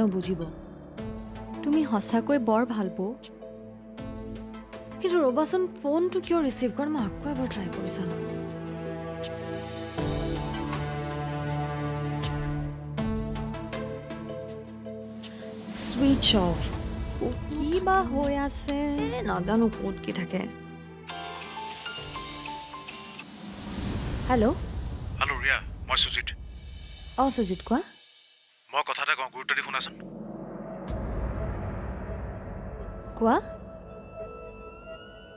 তেওঁ বুজিব। তুমি সঁচাকৈ বৰ ভাল বৌ। কিন্তু ৰ'বাচোন, ফোনটো কিয় ৰিচিভ কৰা, মই আকৌ এবাৰ ট্ৰাই কৰি চাম। Switch off. কি বা হৈ আছে নাজানো, ক'ত কি থাকে। হেল্ল' হেল্ল' ৰিয়া, মই সুজিত। অঁ সুজিত, কোৱা। মই কথা এটা কওঁ, গুৰুত্ব দি শুনাচোন। কোৱা।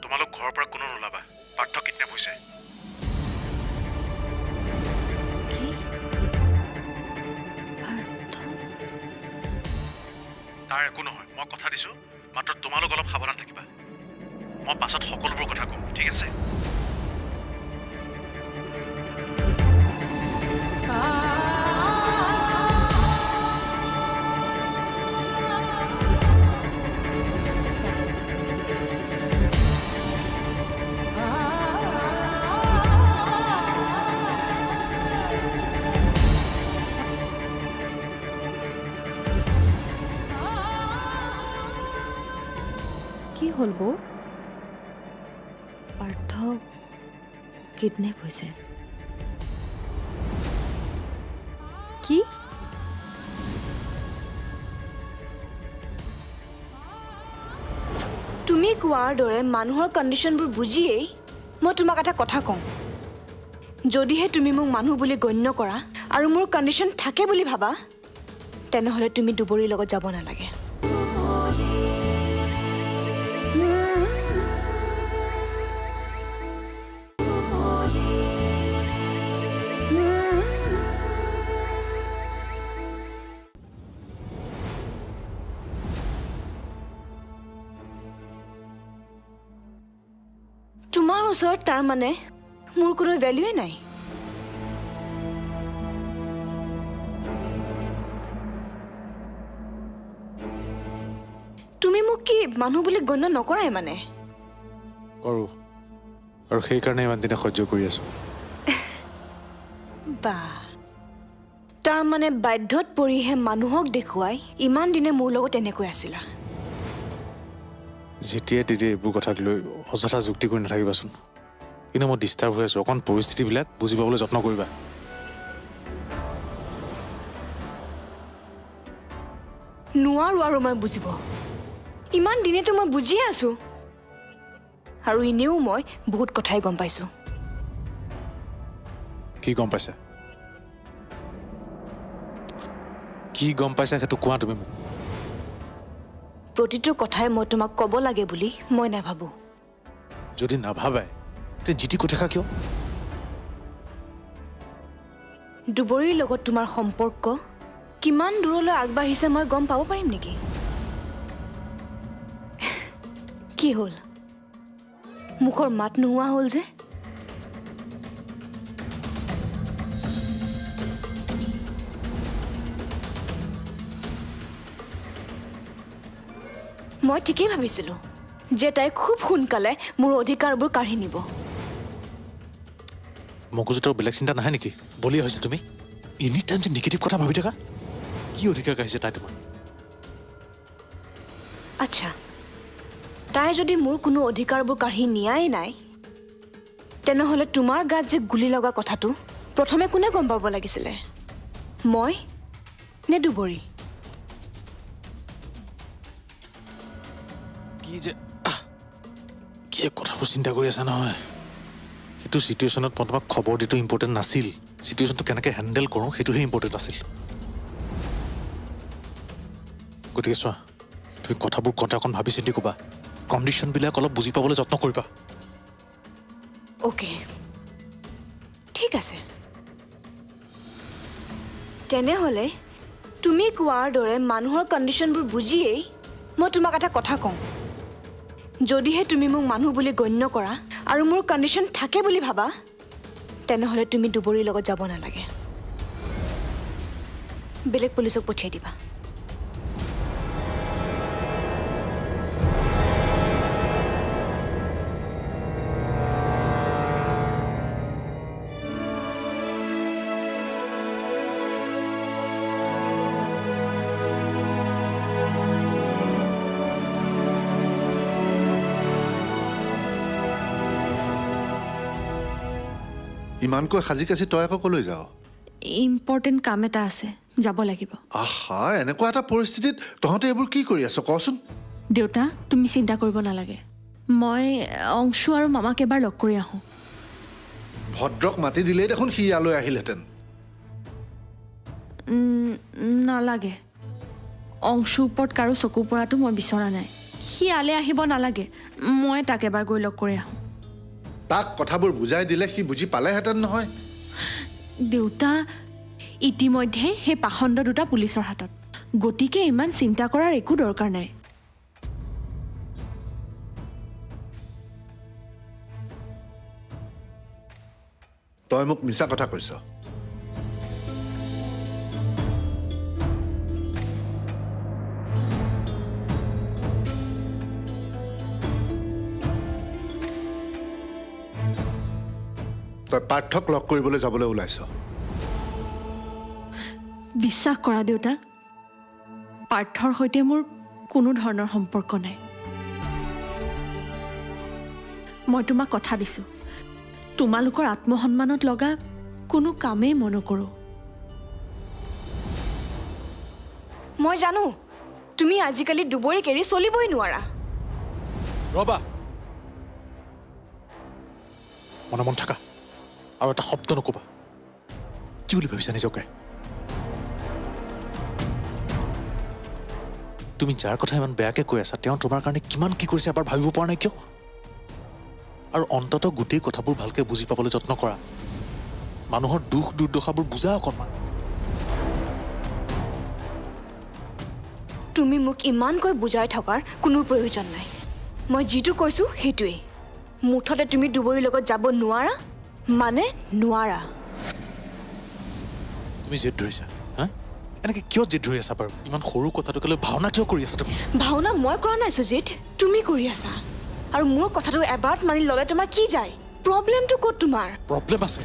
তোমালোক ঘৰৰ পৰা কোনো নোলাবা, পাৰ্থ কিডনেপ হৈছে। কি? পাৰ্থ? তাৰ একো নহয়, মই কথা দিছোঁ। মাত্ৰ তোমালোক অলপ সাৱধান থাকিবা। মই পাছত সকলোবোৰ কথা ক'ম, ঠিক আছে? কি হ'ল বৌ? পাৰ্থ কিডনেপ হৈছে? কি? তুমি কোৱাৰ দৰে মানুহৰ কণ্ডিশ্যনবোৰ বুজিয়েই মই তোমাক এটা কথা কওঁ। যদিহে তুমি মোক মানুহ বুলি গণ্য কৰা আৰু মোৰ কণ্ডিশ্যন থাকে বুলি ভাবা, তেনেহ'লে তুমি দুবৰীৰ লগত যাব নালাগে। তোমাৰ ওচৰত তাৰ মানে মোৰ কোনো ভেলুৱে নাই। তুমি মোক কি মানুহ বুলি গণ্য নকৰাই মানে? কৰোঁ, আৰু সেইকাৰণে ইমান দিনে সহ্য কৰি আছোঁ। বা, তাৰ মানে বাধ্যত পৰিহে মানুহক দেখুৱাই ইমান দিনে মোৰ লগত এনেকৈ আছিলা। যেতিয়াই তেতিয়াই এইবোৰ কথাক লৈ অযথা যুক্তি কৰি নাথাকিবাচোন। কিন্তু মই ডিষ্টাৰ্ব হৈ আছোঁ, অকণ পৰিস্থিতিবিলাক বুজি পাবলৈ যত্ন কৰিবা। নোৱাৰো আৰু মই বুজিব। ইমান দিনেতো মই বুজিয়ে আছো, আৰু এনেও মই বহুত কথাই গম পাইছোঁ। কি গম পাইছা? কি গম পাইছা সেইটো কোৱা তুমি মোক। প্ৰতিটো কথাই মই তোমাক ক'ব লাগে বুলি মই নাভাবোঁ। যদি নাভাবাই তে জিতি কৈ থাকা কিয়? দুবৰীৰ লগত তোমাৰ সম্পৰ্ক কিমান দূৰলৈ আগবাঢ়িছে মই গম পাব পাৰিম নেকি? কি হ'ল? মুখৰ মাত নোহোৱা হ'ল যে? মই ঠিকেই ভাবিছিলোঁ যে তাই খুব সোনকালে মোৰ অধিকাৰবোৰ কাঢ়ি নিব। মগজুতৰ বেলেগ চিন্তা নাহে নেকি? বলি হৈছে তুমি এনি টাইম যে নিগেটিভ কথা ভাবি থাকা। কি অধিকাৰ কাঢ়িছে তাই তোমাৰ? আচ্ছা, তাই যদি মোৰ কোনো অধিকাৰবোৰ কাঢ়ি নিয়াই নাই, তেনেহ'লে তোমাৰ গাত যে গুলি লগা কথাটো প্ৰথমে কোনে গম পাব লাগিছিলে? মই নে দুবৰী? কি যে কথাবোৰ চিন্তা কৰি আছা নহয়। সেইটো চিটুৱেশ্যনত মই তোমাক খবৰ দিয়াটো ইম্পৰ্টেণ্ট নাছিল। চিটুৱেশ্যনটো কেনেকৈ হেণ্ডেল কৰোঁ সেইটোহে ইম্পৰ্টেণ্ট আছিল। গতিকে চোৱা, তুমি কথাবোৰ কওঁতে অকণ ভাবি চিন্তি ক'বা। কণ্ডিশ্যনবিলাক অলপ বুজি পাবলৈ যত্ন কৰিবা। অ'কে, ঠিক আছে। তেনেহ'লে তুমি কোৱাৰ দৰে মানুহৰ কণ্ডিশ্যনবোৰ বুজিয়েই মই তোমাক এটা কথা কওঁ। যদিহে তুমি মোক মানুহ বুলি গণ্য কৰা আৰু মোৰ কণ্ডিশ্যন থাকে বুলি ভাবা, তেনেহ'লে তুমি দুবৰীৰ লগত যাব নালাগে। বেলেগ পুলিচক পঠিয়াই দিবা। ইমানকৈ সাজি কাচি তই আকৌ কলৈ যাৱ ইম্পৰ্টেণ্ট কাম এটা আছে যাব লাগিব আহা এনেকুৱা এটা পৰিস্থিতিত তহঁতে এইবোৰ কি কৰি আছ কচোন দেউতা তুমি চিন্তা কৰিব নালাগে মই অংশু আৰু মামাক এবাৰ লগ কৰি আহোঁ ভদ্ৰক মাতি দিলেই দেখোন সি ইয়ালৈ আহিলহেঁতেন নালাগে অংশুৰ ওপৰত কাৰো চকু পৰাটো মই বিচৰা নাই সি ইয়ালৈ আহিব নালাগে মই তাক এবাৰ গৈ লগ কৰি আহোঁ তাক কথাবোৰ বুজাই দিলে সি বুজি পালেহেঁতেন নহয় দেউতা ইতিমধ্যে সেই পাখণ্ড দুটা পুলিচৰ হাতত গতিকে ইমান চিন্তা কৰাৰ একো দৰকাৰ নাই তই মোক মিছা কথা কৈছ তই পাৰ্থক লগ কৰিবলৈ যাবলৈ ওলাইছ বিশ্বাস কৰা দেউতা পাৰ্থৰ সৈতে মোৰ কোনো ধৰণৰ সম্পৰ্ক নাই মই তোমাক কথা দিছোঁ তোমালোকৰ আত্মসন্মানত লগা কোনো কামেই মই নকৰোঁ মই জানো তুমি আজিকালি দুবৰীক এৰি চলিবই নোৱাৰা ৰবা মনে মন থাকা আৰু এটা শব্দ নকবা কি বুলি ভাবিছা নিজকে তুমি যাৰ কথা ইমান বেয়াকে কৈ আছা তেওঁ তোমাৰ কাৰণে কিমান কি কৰিছে এবাৰ ভাবিব পৰা নাই কিয় আৰু অন্ততঃ গোটেই কথাবোৰ ভালকে বুজি পাবলৈ যত্ন কৰা মানুহৰ দুখ দুৰ্দশাবোৰ বুজা অকণমান তুমি মোক ইমানকৈ বুজাই থকাৰ কোনো প্ৰয়োজন নাই মই যিটো কৈছোঁ সেইটোৱেই মুঠতে তুমি দুবৰীৰ লগত যাব নোৱাৰা মানে নোৱাৰা তুমি জেদ ধৰিছা হা এনেকৈ কিয় জেদ ধৰি আছা বাৰু ইমান সৰু কথাটোকে লৈ ভাওনা কিয় কৰি আছা তুমি ভাওনা মই কৰা নাই সুজিত তুমি কৰি আছা আৰু মোৰ কথাটো এবাৰ মানি ল'লে তোমাৰ কি যায় প্ৰব্লেমটো ক'ত তোমাৰ প্ৰব্লেম আছে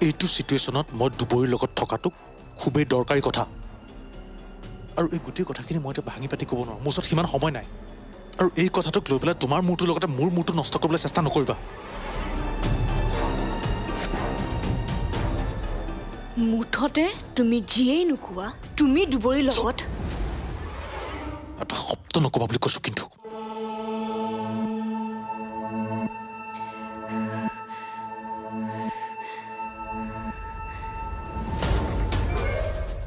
এইটো চিটুৱেশ্যনত মই দুবৰীৰ লগত থকাটো খুবেই দৰকাৰী কথা আৰু এই গোটেই কথাখিনি মই এতিয়া ভাঙি পাতি ক'ব নোৱাৰোঁ মোৰ ওচৰত সিমান সময় নাই আৰু এই কথাটোক লৈ পেলাই তোমাৰ মূৰটোৰ লগতে মোৰ মূৰটো নষ্ট কৰিবলৈ চেষ্টা নকৰিবা মুঠতে তুমি যিয়েই নোকোৱা তুমি দুবৰীৰ লগত এটা শব্দ নকবা বুলি কৈছোঁ কিন্তু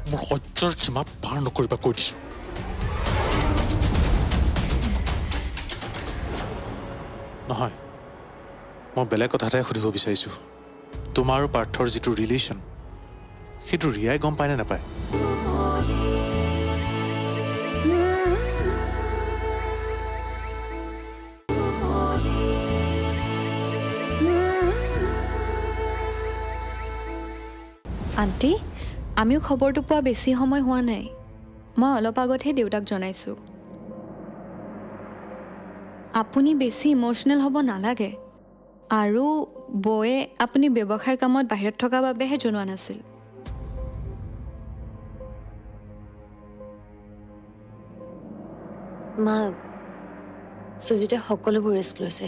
মোৰ সহ্যৰ সীমা পাৰ নকৰিবা কৈ দিছোঁ নহয় মই বেলেগ কথা এটাই সুধিব বিচাৰিছোঁ তোমাৰ আৰু পাৰ্থৰ যিটো ৰিলেশ্যন সেইটো ৰিয়াই গম পায় নে নাপায় আণ্টি আমিও খবৰটো পোৱা বেছি সময় হোৱা নাই মই অলপ আগতহে দেউতাক জনাইছোঁ আপুনি বেছি ইম'চনেল হ'ব নালাগে আৰু বৌয়ে আপুনি ব্যৱসায়ৰ কামত বাহিৰত থকা বাবেহে জনোৱা নাছিল মা সুজিতে সকলোবোৰ ৰিস্ক লৈছে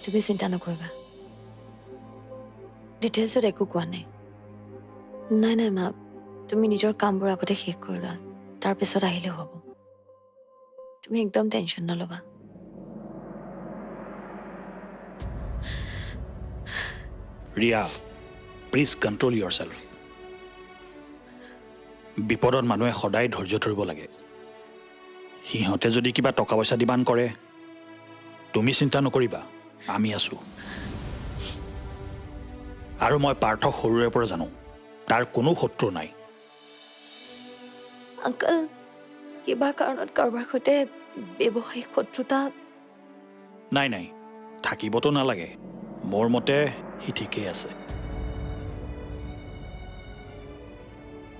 তুমি চিন্তা নকৰিবা ডিটেইলছত একো কোৱা নাই নাই নাই মা তুমি নিজৰ কামবোৰ আগতে শেষ কৰি লোৱা তাৰপিছত আহিলেও হ'ব তুমি একদম টেনশ্যন নল'বা ৰিয়া প্লিজ কণ্ট্ৰল ইয়ৰ চেল্ফ বিপদত মানুহে সদায় ধৈৰ্য ধৰিব লাগে সিহঁতে যদি কিবা টকা পইচা ডিমাণ্ড কৰে তুমি চিন্তা নকৰিবা আমি আছোঁ আৰু মই পাৰ্থক সৰুৰে পৰা জানো তাৰ কোনো শত্ৰু নাই আংকল কিবা কাৰণত কাৰোবাৰ সৈতে ব্যৱসায়িক শত্ৰুতা নাই নাই থাকিবতো নালাগে মোৰ মতে সি ঠিকেই আছে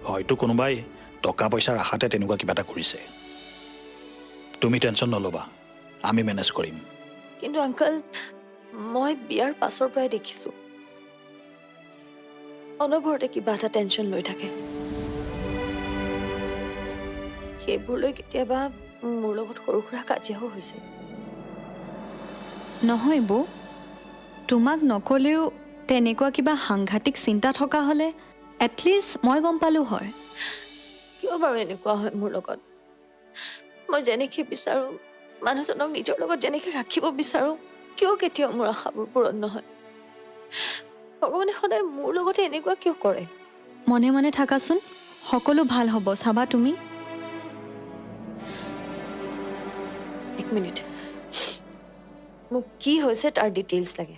হয়তো কোনোবাই টকা পইচাৰ আশাতে তেনেকুৱা কিবা এটা কৰিছে তুমি টেনশ্যন নল'বা আমি মেনেজ কৰিম কিন্তু আংকল মই বিয়াৰ পাছৰ পৰাই দেখিছোঁ অনবৰতে কিবা এটা টেনশ্যন লৈ থাকে সেইবোৰ লৈ কেতিয়াবা মোৰ লগত সৰু সুৰা কাজিয়াও হৈছে নহয় বৌ, তোমাক নকলেও তেনেকুৱা কিবা সাংঘাতিক চিন্তা থকা হ'লে এটলিষ্ট মই গম পালোঁ হয়। কিয় বাৰু এনেকুৱা হয় মোৰ লগত? মই যেনেকৈ বিচাৰোঁ, মানুহজনক নিজৰ লগত যেনেকৈ ৰাখিব বিচাৰোঁ, কিয় কেতিয়াও মোৰ আশাবোৰ পূৰণ নহয়? ভগৱানে সদায় মোৰ লগতে এনেকুৱা কিয় কৰে? মনে মনে থাকাচোন, সকলো ভাল হ'ব, চাবা তুমি। এক মিনিট, মোক কি হৈছে তাৰ ডিটেইলছ লাগে।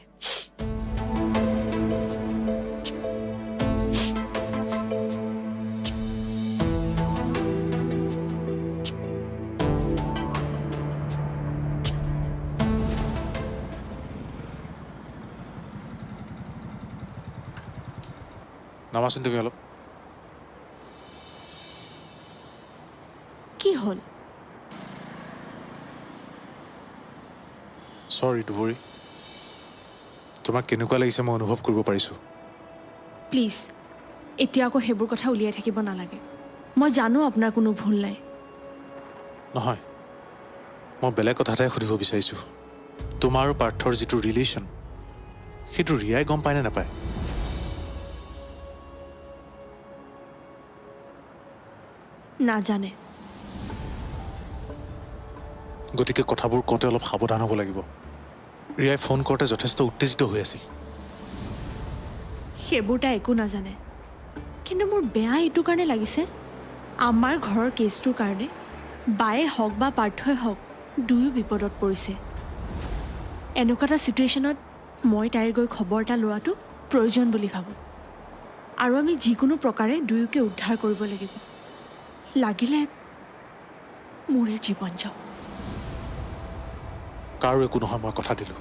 নামাচোন তুমি অলপ। কি হ'ল? চৰি দুবৰি, তোমাক কেনেকুৱা লাগিছে মই অনুভৱ কৰিব পাৰিছোঁ। প্লিজ এতিয়া আকৌ সেইবোৰ কথা উলিয়াই থাকিব নালাগে। মই জানো আপোনাৰ কোনো ভুল নাই। নহয়, মই বেলেগ কথা এটাই সুধিব বিচাৰিছোঁ। তোমাৰ আৰু পাৰ্থৰ যিটো ৰিলেশ্যন, সেইটো ৰিয়াই গম পায় নে নাপায়? নাজানে। গতিকে কথাবোৰ কওঁতে অলপ সাৱধান হ'ব লাগিব। ৰিয়াই ফোন কৰোঁতে যথেষ্ট উত্তেজিত হৈ আছিল। সেইবোৰ তাই একো নাজানে। কিন্তু মোৰ বেয়া এইটো কাৰণে লাগিছে, আমাৰ ঘৰৰ কেছটোৰ কাৰণে বায়ে হওক বা পাৰ্থই হওক দুয়ো বিপদত পৰিছে। এনেকুৱা এটা চিটুৱেশ্যনত মই তাইৰ গৈ খবৰ এটা লোৱাটো প্ৰয়োজন বুলি ভাবোঁ। আৰু আমি যিকোনো প্ৰকাৰে দুয়োকে উদ্ধাৰ কৰিব লাগিব। লাগিলে মোৰে জীৱন যাওক। কাৰো একো নহয়, মই কথা দিলোঁ।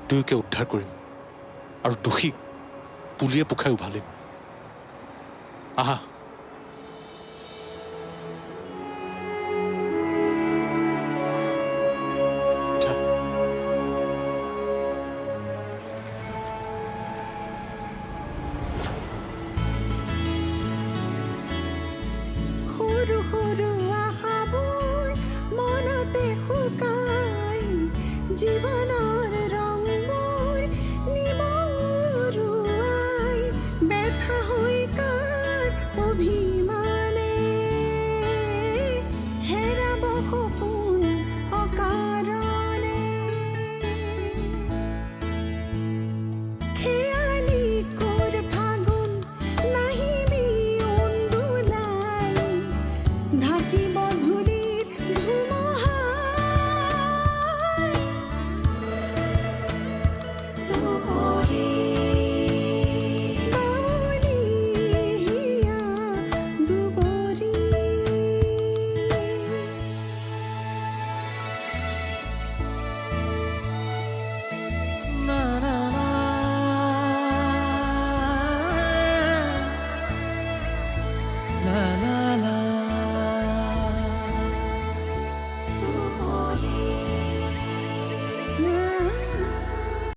দুয়োকে উদ্ধাৰ কৰিম আৰু দোষীক পুলিয়ে পোখাই উভালিম। আহা।